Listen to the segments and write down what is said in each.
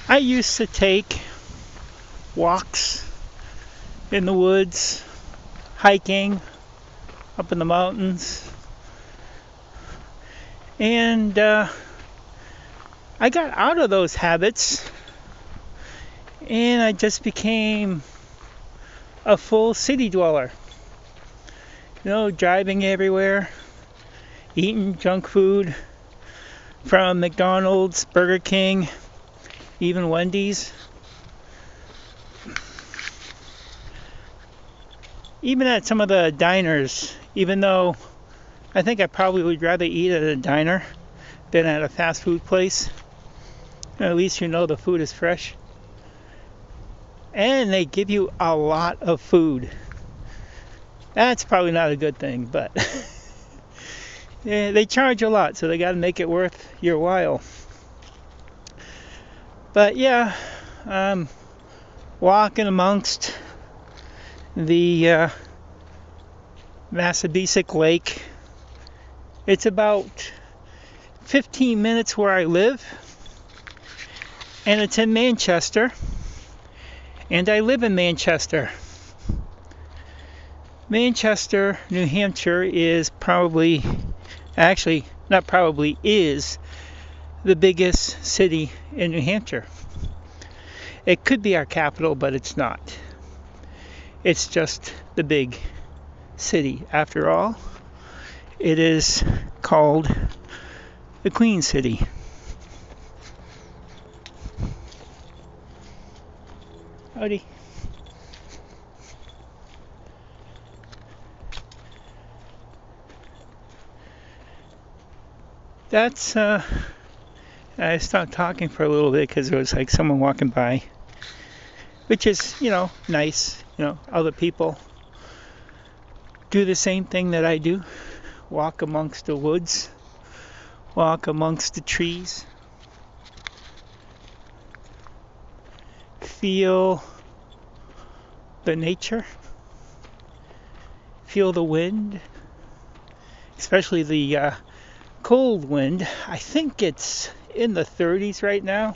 I used to take walks in the woods, hiking up in the mountains, and I got out of those habits and I just became a full city dweller. Driving everywhere, eating junk food from McDonald's, Burger King, even Wendy's. Even at some of the diners, even though I think I probably would rather eat at a diner than at a fast food place. At least the food is fresh. And they give you a lot of food. That's probably not a good thing, but yeah, they charge a lot, so they got to make it worth your while. But yeah, I'm walking amongst the Massabesic Lake. It's about 15 minutes where I live, and it's in Manchester, and I live in Manchester. Manchester, New Hampshire is is the biggest city in New Hampshire. It could be our capital, but it's not. It's just the big city. After all, it is called the Queen City. Howdy. I stopped talking for a little bit because there was like someone walking by, which is, nice. Other people do the same thing that I do. Walk amongst the woods, walk amongst the trees, feel the nature, feel the wind, especially the cold wind. I think it's in the 30s right now,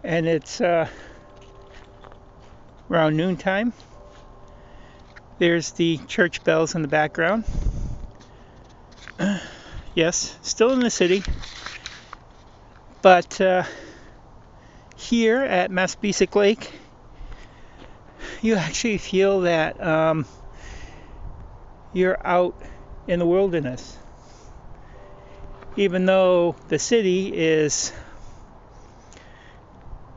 and it's around noontime. There's the church bells in the background. Yes, still in the city, but here at Massabesic Lake, you actually feel that you're out in the wilderness. Even though the city is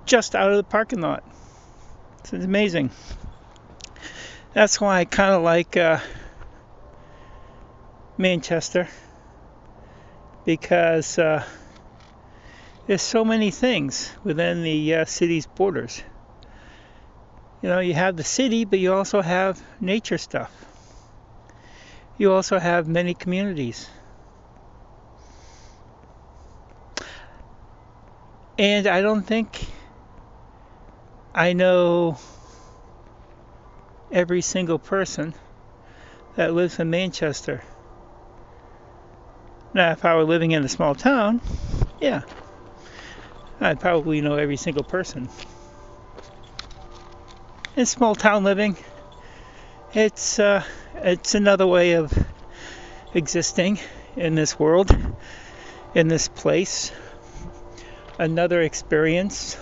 just out of the parking lot. So it's amazing. That's why I kind of like Manchester, because there's so many things within the city's borders. You have the city, but you also have nature stuff. You also have many communities. And I don't think I know every single person that lives in Manchester. Now, if I were living in a small town, yeah, I'd probably know every single person. In small town living, it's another way of existing in this world, in this place. Another experience.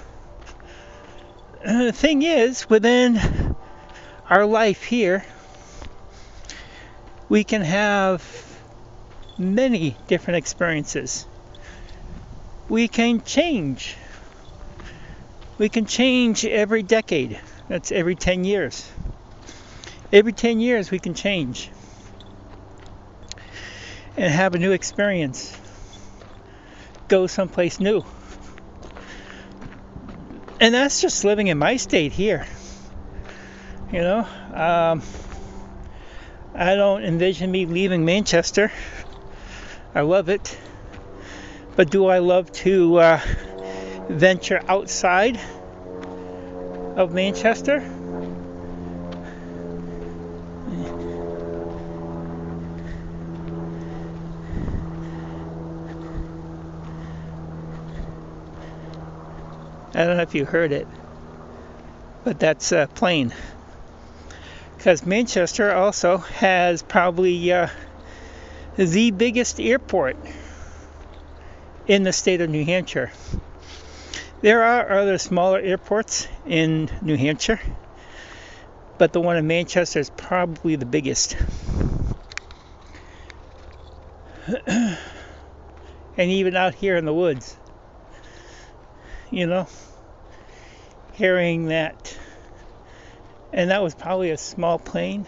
The thing is, within our life here, we can have many different experiences. We can change. We can change every decade. That's every 10 years. Every 10 years we can change and have a new experience. Go someplace new. And that's just living in my state here. I don't envision me leaving Manchester. I love it. But do I love to venture outside of Manchester? I don't know if you heard it, but that's a plane. Because Manchester also has probably the biggest airport in the state of New Hampshire. There are other smaller airports in New Hampshire, but the one in Manchester is probably the biggest. And even out here in the woods, hearing that, and that was probably a small plane.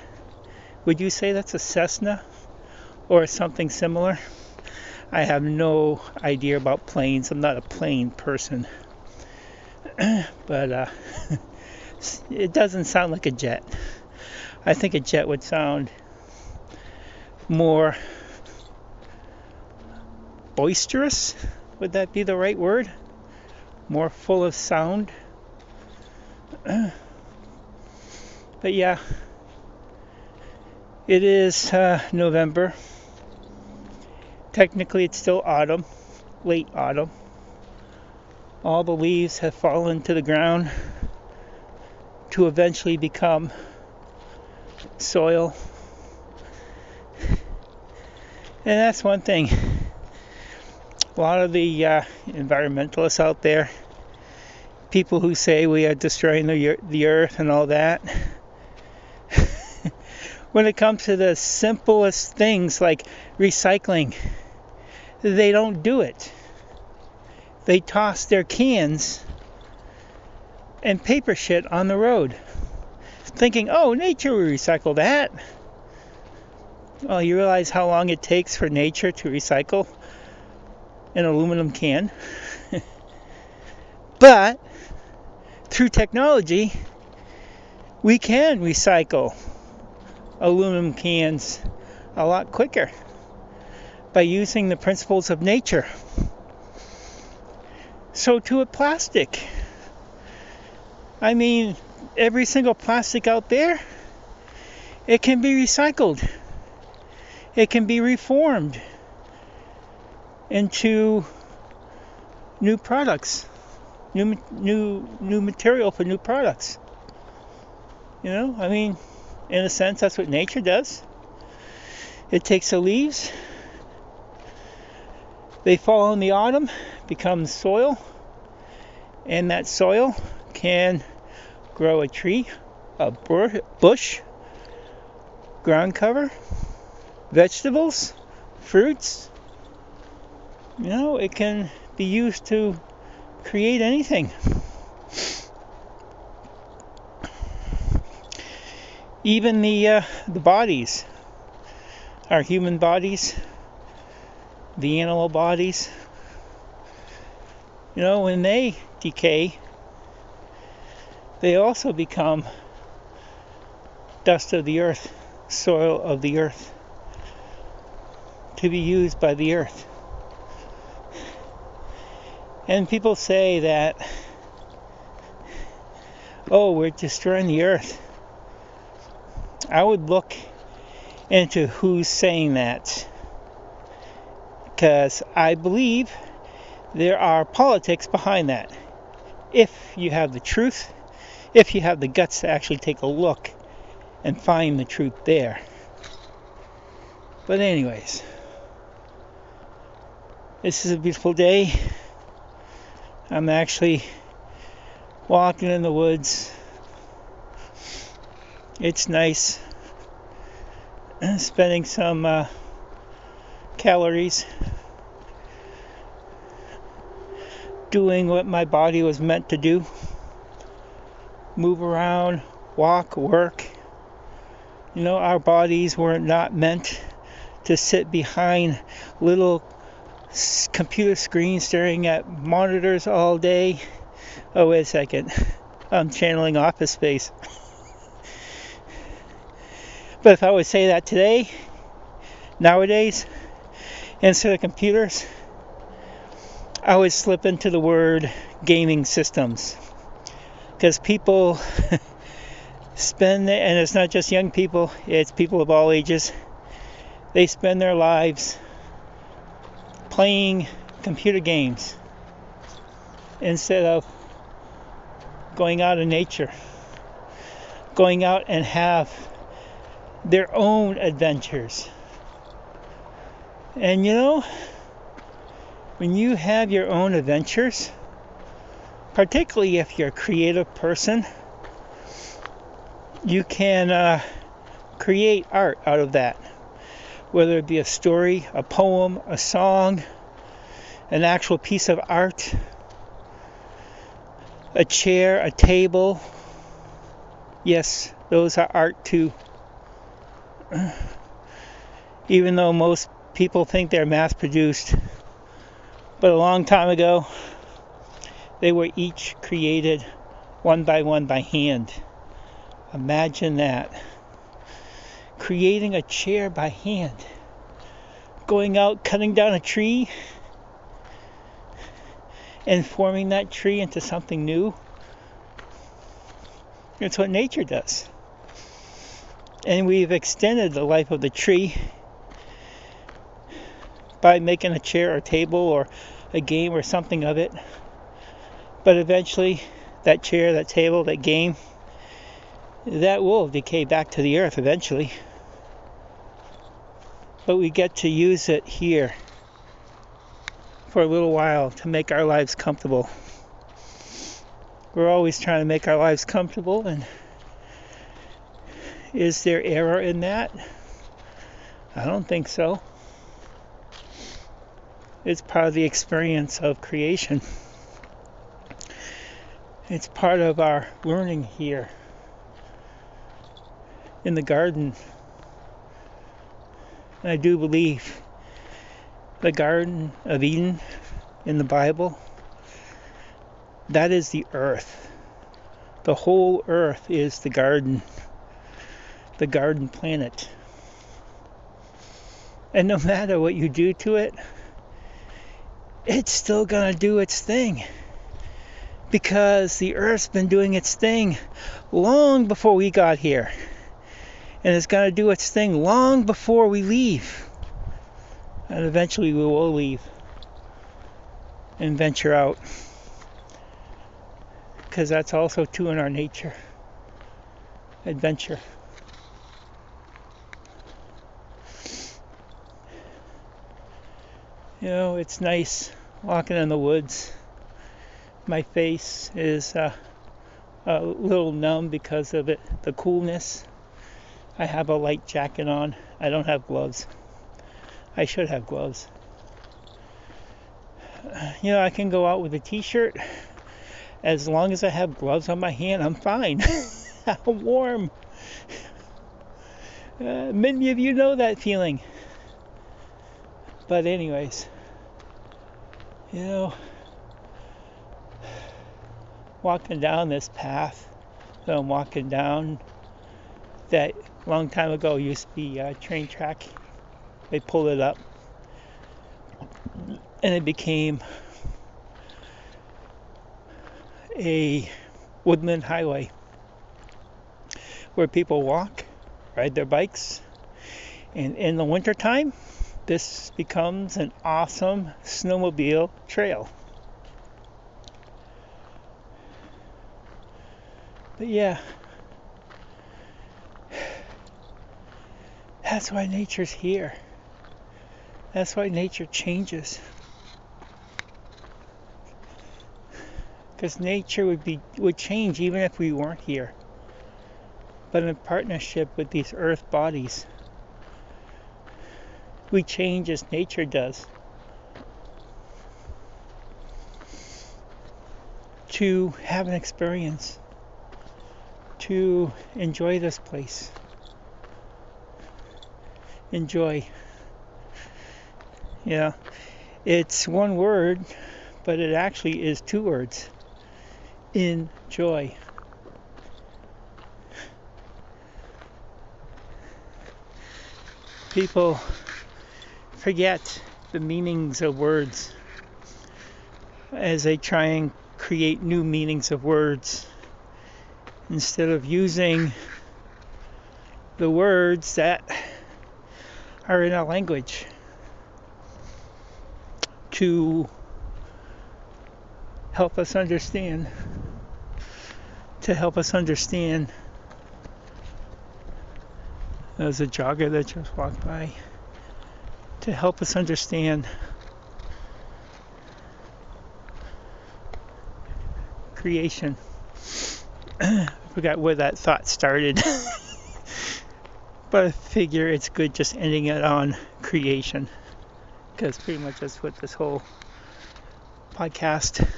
Would you say that's a Cessna or something similar? I have no idea about planes. I'm not a plane person. But it doesn't sound like a jet. I think a jet would sound more boisterous. Would that be the right word? More full of sound. But yeah, it is November. Technically it's still autumn, late autumn. All the leaves have fallen to the ground to eventually become soil. And that's one thing. A lot of the environmentalists out there, people who say we are destroying the earth and all that, when it comes to the simplest things like recycling, they don't do it. They toss their cans and paper shit on the road, thinking, oh, nature will recycle that. Well, you realize how long it takes for nature to recycle an aluminum can? But through technology, we can recycle aluminum cans a lot quicker by using the principles of nature. So to a plastic. I mean, every single plastic out there, it can be recycled. It can be reformed into new products, new material for new products. I mean, in a sense, that's what nature does. It takes the leaves, they fall in the autumn, become soil, and that soil can grow a tree, a bush, ground cover, vegetables, fruits. It can be used to create anything. Even the bodies, our human bodies, the animal bodies, when they decay, they also become dust of the earth, soil of the earth, to be used by the earth. And people say that, oh, we're destroying the earth. I would look into who's saying that, because I believe there are politics behind that. If you have the truth, if you have the guts to actually take a look and find the truth there. But anyways, this is a beautiful day. I'm actually walking in the woods. It's nice. Spending some calories doing what my body was meant to do. Move around, walk, work. Our bodies were not meant to sit behind little computer screens staring at monitors all day. Oh, wait a second. I'm channeling Office Space. But if I would say that today, nowadays, instead of computers, I would slip into the word gaming systems. Because people and it's not just young people, it's people of all ages, they spend their lives playing computer games instead of going out in nature, going out and have their own adventures. And when you have your own adventures, particularly if you're a creative person, you can create art out of that. Whether it be a story, a poem, a song, an actual piece of art, a chair, a table. Yes, those are art too. Even though most people think they're mass-produced. But a long time ago, they were each created one by hand. Imagine that. Creating a chair by hand. Going out, cutting down a tree, and forming that tree into something new. It's what nature does. And we've extended the life of the tree by making a chair or table or a game or something of it. But eventually, that chair, that table, that game, that will decay back to the earth eventually. But we get to use it here for a little while to make our lives comfortable. We're always trying to make our lives comfortable, and is there error in that? I don't think so. It's part of the experience of creation. It's part of our learning here in the garden. And I do believe the Garden of Eden in the Bible, that is the earth. The whole earth is the garden planet. And no matter what you do to it, it's still gonna do its thing. Because the earth's been doing its thing long before we got here. And it's gonna do its thing long before we leave. And eventually we will leave and venture out. Because that's also too in our nature. Adventure. It's nice walking in the woods. My face is a little numb because of the coolness. I have a light jacket on. I don't have gloves. I should have gloves. I can go out with a t-shirt. As long as I have gloves on my hand, I'm fine. I'm warm. Many of you know that feeling. But anyways, walking down this path that I'm walking down, that long time ago used to be a train track. They pulled it up and it became a woodland highway where people walk, ride their bikes, and in the wintertime this becomes an awesome snowmobile trail. But yeah, that's why nature's here. That's why nature changes. Because nature would change even if we weren't here. But in partnership with these earth bodies, we change as nature does. To have an experience. To enjoy this place. Enjoy. Yeah, it's one word, but it actually is two words. Enjoy. People forget the meanings of words as they try and create new meanings of words instead of using the words that are in our language to help us understand to help us understand. There's a jogger that just walked by. To help us understand creation. I forgot where that thought started. But I figure it's good just ending it on creation, because pretty much that's what this whole podcast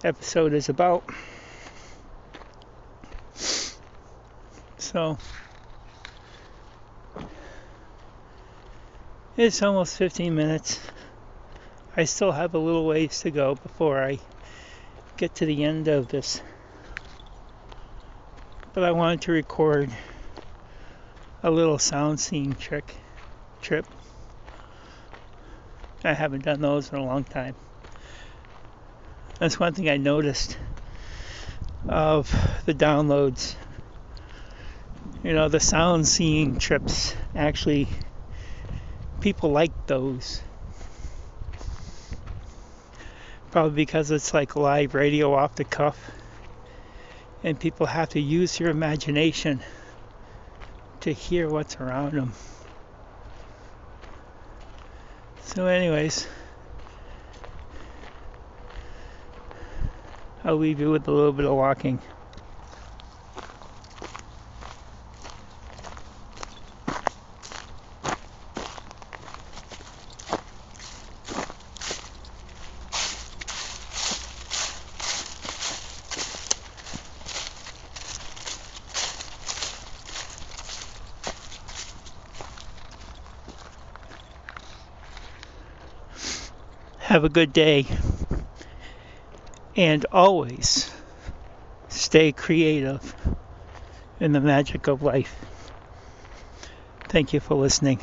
episode is about. So it's almost 15 minutes. I still have a little ways to go before I get to the end of this. But I wanted to record a little sound-seeing trip. I haven't done those in a long time. That's one thing I noticed of the downloads. You know, the sound-seeing trips, actually, people like those. Probably because it's like live radio off the cuff, and people have to use their imagination to hear what's around them. So anyways, I'll leave you with a little bit of walking. Have a good day, and always stay creative in the magic of life. Thank you for listening.